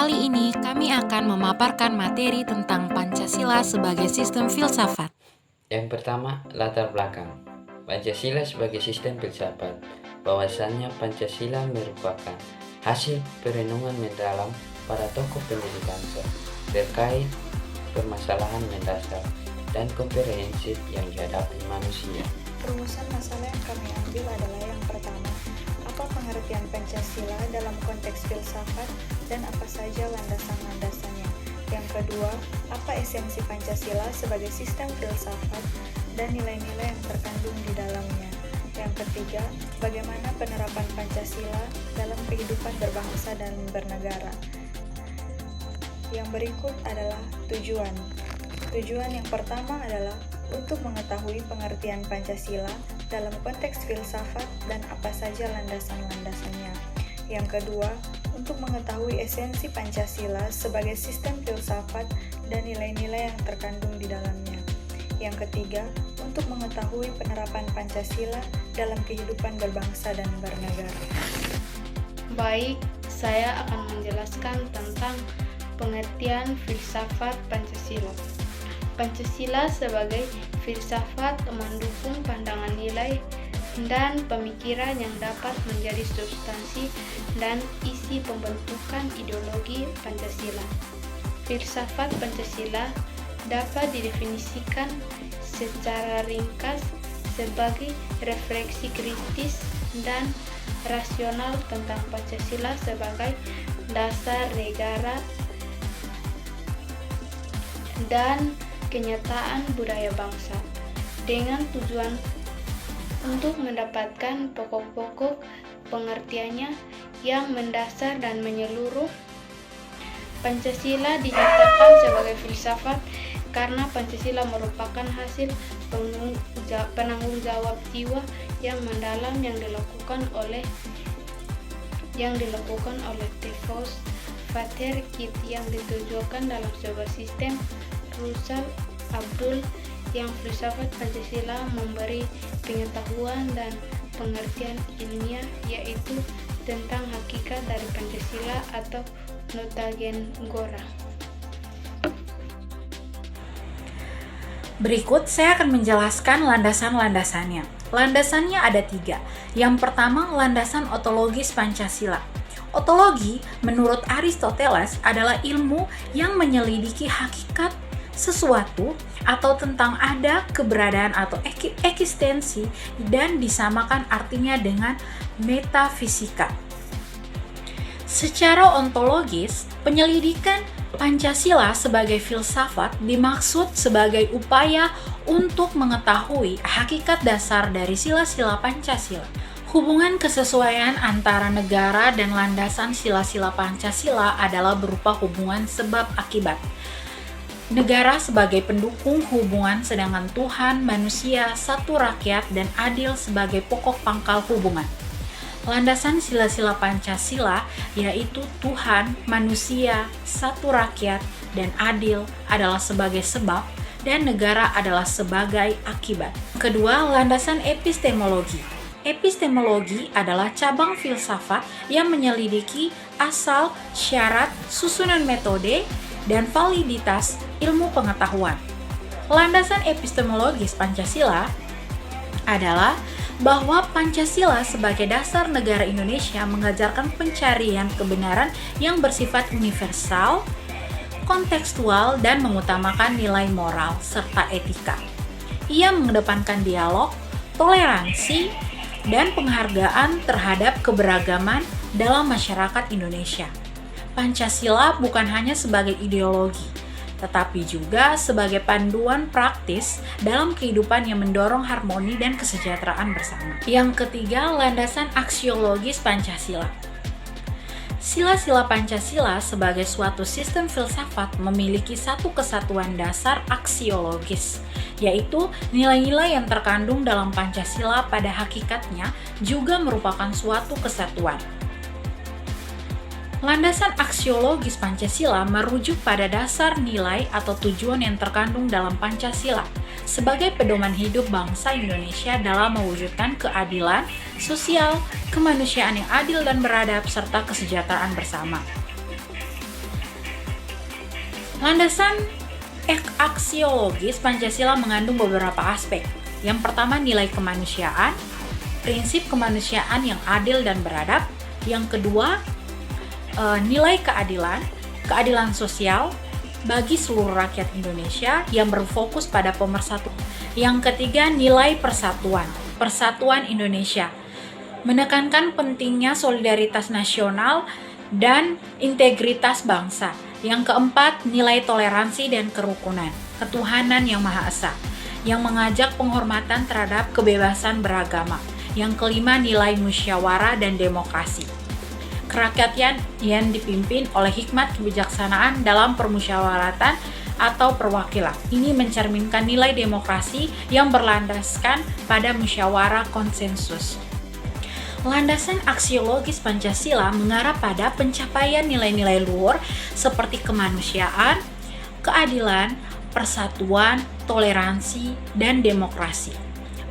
Kali ini kami akan memaparkan materi tentang Pancasila sebagai sistem filsafat. Yang pertama, latar belakang. Pancasila sebagai sistem filsafat. Bahwasannya Pancasila merupakan hasil perenungan mendalam para tokoh pendiri bangsa terkait permasalahan mendasar dan komprehensif yang dihadapi manusia. Rumusan masalah yang kami ambil adalah yang pertama, apa pengertian Pancasila dalam konteks filsafat dan apa saja landasan-landasannya. Yang kedua, apa esensi Pancasila sebagai sistem filsafat dan nilai-nilai yang terkandung di dalamnya. Yang ketiga, bagaimana penerapan Pancasila dalam kehidupan berbangsa dan bernegara. Yang berikut adalah tujuan. Tujuan yang pertama adalah untuk mengetahui pengertian Pancasila dalam konteks filsafat dan apa saja landasan-landasannya. Yang kedua, untuk mengetahui esensi Pancasila sebagai sistem filsafat dan nilai-nilai yang terkandung di dalamnya. Yang ketiga, untuk mengetahui penerapan Pancasila dalam kehidupan berbangsa dan bernegara. Baik, saya akan menjelaskan tentang pengertian filsafat Pancasila. Pancasila sebagai filsafat mendukung pandangan nilai dan pemikiran yang dapat menjadi substansi dan isi pembentukan ideologi Pancasila. Filsafat Pancasila dapat didefinisikan secara ringkas sebagai refleksi kritis dan rasional tentang Pancasila sebagai dasar negara dan kenyataan budaya bangsa, dengan tujuan untuk mendapatkan pokok-pokok pengertiannya yang mendasar dan menyeluruh. Pancasila dinyatakan sebagai filsafat karena Pancasila merupakan hasil penanggung jawab jiwa yang mendalam yang dilakukan oleh Tevos Fater Kit yang ditujukan dalam sebuah sistem Russell Abdul yang filsafat Pancasila memberi pengetahuan dan pengertian ilmiah yaitu tentang hakikat dari Pancasila atau Notagengora. Berikut saya akan menjelaskan landasan-landasannya. Landasannya ada 3. Yang pertama, landasan ontologis Pancasila. Ontologi menurut Aristoteles adalah ilmu yang menyelidiki hakikat sesuatu atau tentang ada, keberadaan atau eksistensi dan disamakan artinya dengan metafisika. Secara ontologis, penyelidikan Pancasila sebagai filsafat dimaksud sebagai upaya untuk mengetahui hakikat dasar dari sila-sila Pancasila. Hubungan kesesuaian antara negara dan landasan sila-sila Pancasila adalah berupa hubungan sebab akibat. Negara sebagai pendukung hubungan, sedangkan Tuhan, manusia, satu rakyat, dan adil sebagai pokok pangkal hubungan. Landasan sila-sila Pancasila yaitu Tuhan, manusia, satu rakyat, dan adil adalah sebagai sebab, dan negara adalah sebagai akibat. Kedua, landasan epistemologi. Epistemologi adalah cabang filsafat yang menyelidiki asal, syarat, susunan metode, dan validitas ilmu pengetahuan. Landasan epistemologis Pancasila adalah bahwa Pancasila sebagai dasar negara Indonesia mengajarkan pencarian kebenaran yang bersifat universal, kontekstual, dan mengutamakan nilai moral serta etika. Ia mengedepankan dialog, toleransi, dan penghargaan terhadap keberagaman dalam masyarakat Indonesia. Pancasila bukan hanya sebagai ideologi, tetapi juga sebagai panduan praktis dalam kehidupan yang mendorong harmoni dan kesejahteraan bersama. Yang ketiga, landasan aksiologis Pancasila. Sila-sila Pancasila sebagai suatu sistem filsafat memiliki satu kesatuan dasar aksiologis, yaitu nilai-nilai yang terkandung dalam Pancasila pada hakikatnya juga merupakan suatu kesatuan. Landasan aksiologis Pancasila merujuk pada dasar nilai atau tujuan yang terkandung dalam Pancasila sebagai pedoman hidup bangsa Indonesia dalam mewujudkan keadilan sosial, kemanusiaan yang adil dan beradab, serta kesejahteraan bersama. Landasan aksiologis Pancasila mengandung beberapa aspek. Yang pertama, nilai kemanusiaan, prinsip kemanusiaan yang adil dan beradab. Yang kedua, nilai keadilan sosial bagi seluruh rakyat Indonesia yang berfokus pada pemersatuan. Yang ketiga, nilai persatuan Indonesia, menekankan pentingnya solidaritas nasional dan integritas bangsa. Yang keempat, nilai toleransi dan kerukunan, ketuhanan yang Maha Esa, yang mengajak penghormatan terhadap kebebasan beragama. Yang kelima, nilai musyawarah dan demokrasi, kerakyatan yang dipimpin oleh hikmat kebijaksanaan dalam permusyawaratan atau perwakilan. Ini mencerminkan nilai demokrasi yang berlandaskan pada musyawarah konsensus. Landasan aksiologis Pancasila mengarah pada pencapaian nilai-nilai luhur seperti kemanusiaan, keadilan, persatuan, toleransi, dan demokrasi.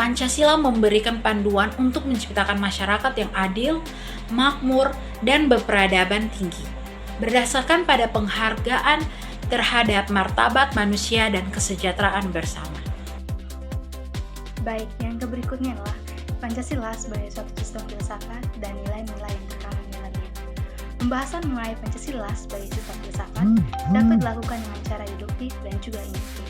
Pancasila memberikan panduan untuk menciptakan masyarakat yang adil, makmur, dan berperadaban tinggi, berdasarkan pada penghargaan terhadap martabat manusia dan kesejahteraan bersama. Baik, yang berikutnya adalah Pancasila sebagai suatu sistem filsafat dan nilai-nilai yang terkandung di dalamnya. Pembahasan mengenai Pancasila sebagai sistem filsafat dapat dilakukan dengan cara deduktif dan juga induktif.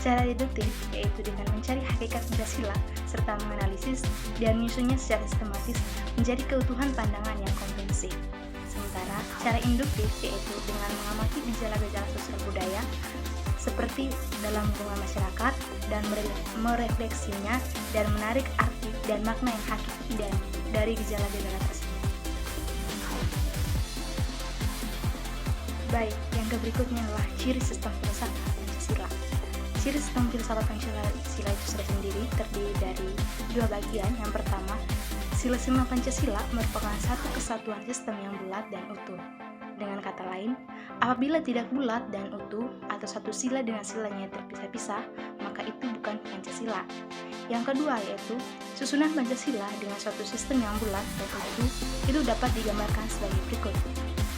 Cara deduktif yaitu dengan mencari hakikat Pancasila serta menganalisis dan menyusunnya secara sistematis menjadi keutuhan pandangan yang komprehensif. Sementara cara induktif yaitu dengan mengamati gejala-gejala sosial budaya seperti dalam hubungan masyarakat dan merefleksinya dan menarik arti dan makna yang hakiki dari gejala-gejala tersebut. Baik, yang berikutnya adalah ciri sistem filsafat Pancasila. Ciri sistem filsafat Pancasila itu sendiri terdiri dari dua bagian. Yang pertama, sila-sila Pancasila merupakan satu kesatuan sistem yang bulat dan utuh. Dengan kata lain, apabila tidak bulat dan utuh atau satu sila dengan silanya terpisah-pisah, maka itu bukan Pancasila. Yang kedua yaitu susunan Pancasila dengan suatu sistem yang bulat dan utuh itu dapat digambarkan sebagai berikut.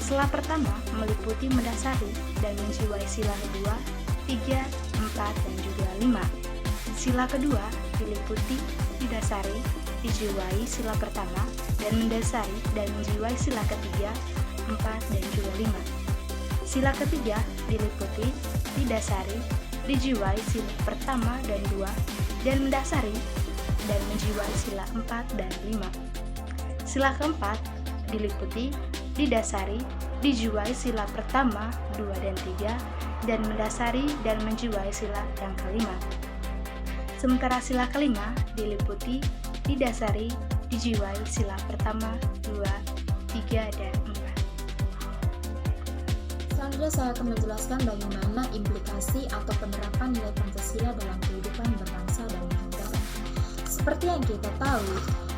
Sila pertama meliputi mendasari dan menjiwai sila kedua, 3, 4, dan juga 5. Sila kedua diliputi, didasari, dijiwai sila pertama, dan mendasari dan menjiwai sila ketiga, 4, dan juga 5. Sila ketiga diliputi, didasari, dijiwai sila pertama dan 2, dan mendasari dan menjiwai sila 4 dan 5. Sila keempat diliputi, didasari, dijiwai sila pertama, 2, dan 3, dan mendasari dan menjiwai sila yang kelima. Sementara sila kelima diliputi, didasari, dijiwai sila pertama, 2, 3, dan 4. Selanjutnya saya akan menjelaskan bagaimana implikasi atau penerapan nilai Pancasila dalam kehidupan berbangsa dan bernegara. Seperti yang kita tahu,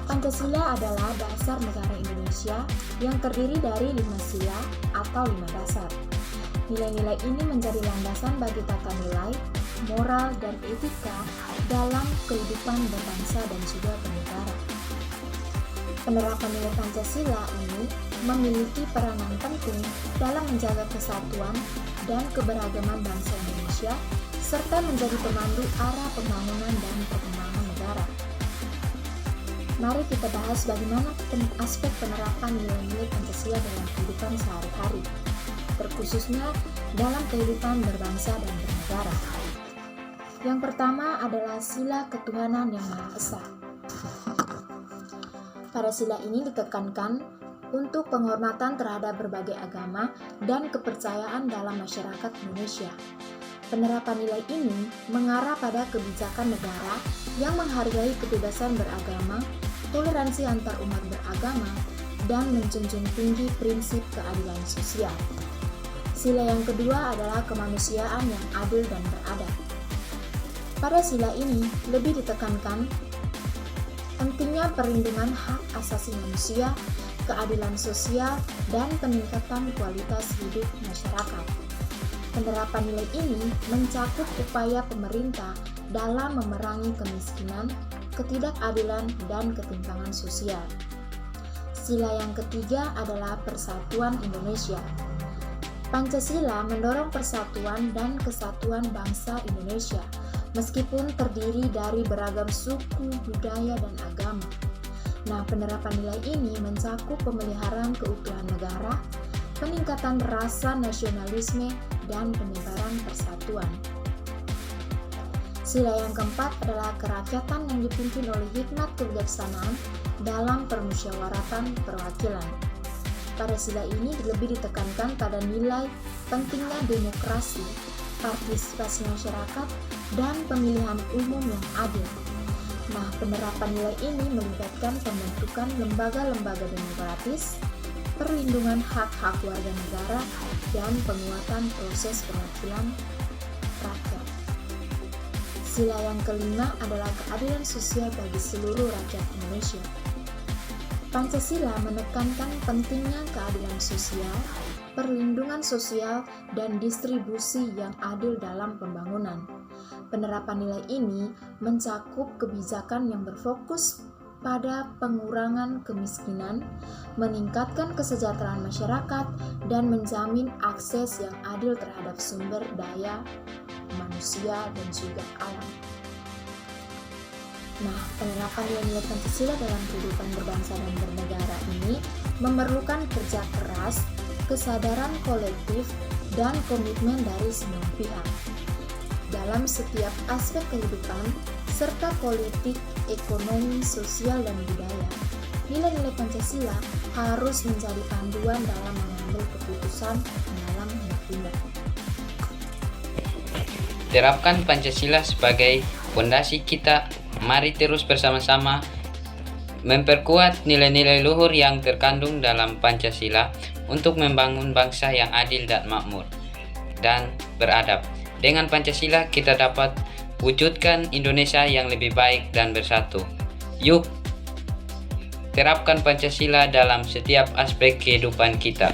Pancasila adalah dasar negara Indonesia yang terdiri dari 5 sila atau 5 dasar. Nilai-nilai ini menjadi landasan bagi tata nilai, moral, dan etika dalam kehidupan berbangsa dan juga bernegara. Penerapan nilai Pancasila ini memiliki peranan penting dalam menjaga kesatuan dan keberagaman bangsa Indonesia, serta menjadi pemandu arah pembangunan dan perkembangan negara. Mari kita bahas bagaimana aspek penerapan nilai-nilai Pancasila dalam kehidupan sehari-hari, terkhususnya dalam kehidupan berbangsa dan bernegara. Yang pertama adalah sila ketuhanan yang Maha Esa. Pada sila ini ditekankan untuk penghormatan terhadap berbagai agama dan kepercayaan dalam masyarakat Indonesia. Penerapan nilai ini mengarah pada kebijakan negara yang menghargai kebebasan beragama, toleransi antar umat beragama, dan menjunjung tinggi prinsip keadilan sosial. Sila yang kedua adalah kemanusiaan yang adil dan beradab. Pada sila ini lebih ditekankan pentingnya perlindungan hak asasi manusia, keadilan sosial, dan peningkatan kualitas hidup masyarakat. Penerapan nilai ini mencakup upaya pemerintah dalam memerangi kemiskinan, ketidakadilan, dan ketimpangan sosial. Sila yang ketiga adalah persatuan Indonesia. Pancasila mendorong persatuan dan kesatuan bangsa Indonesia, meskipun terdiri dari beragam suku, budaya, dan agama. Nah, penerapan nilai ini mencakup pemeliharaan keutuhan negara, peningkatan rasa nasionalisme, dan penyebaran persatuan. Sila yang keempat adalah kerakyatan yang dipimpin oleh hikmat kebijaksanaan dalam permusyawaratan perwakilan. Pada sila ini lebih ditekankan pada nilai pentingnya demokrasi, partisipasi masyarakat, dan pemilihan umum yang adil. Nah, penerapan nilai ini melibatkan pembentukan lembaga-lembaga demokratis, perlindungan hak-hak warga negara, dan penguatan proses perwakilan rakyat. Sila yang kelima adalah keadilan sosial bagi seluruh rakyat Indonesia. Pancasila menekankan pentingnya keadilan sosial, perlindungan sosial, dan distribusi yang adil dalam pembangunan. Penerapan nilai ini mencakup kebijakan yang berfokus pada pengurangan kemiskinan, meningkatkan kesejahteraan masyarakat, dan menjamin akses yang adil terhadap sumber daya manusia dan juga alam. Nah, penerapan nilai-nilai Pancasila dalam kehidupan berbangsa dan bernegara ini memerlukan kerja keras, kesadaran kolektif, dan komitmen dari semua pihak dalam setiap aspek kehidupan serta politik, ekonomi, sosial, dan budaya. Nilai-nilai Pancasila harus menjadi panduan dalam mengambil keputusan dalam bertindak. Terapkan Pancasila sebagai fondasi kita. Mari terus bersama-sama memperkuat nilai-nilai luhur yang terkandung dalam Pancasila untuk membangun bangsa yang adil dan makmur dan beradab. Dengan Pancasila kita dapat wujudkan Indonesia yang lebih baik dan bersatu. Yuk, terapkan Pancasila dalam setiap aspek kehidupan kita.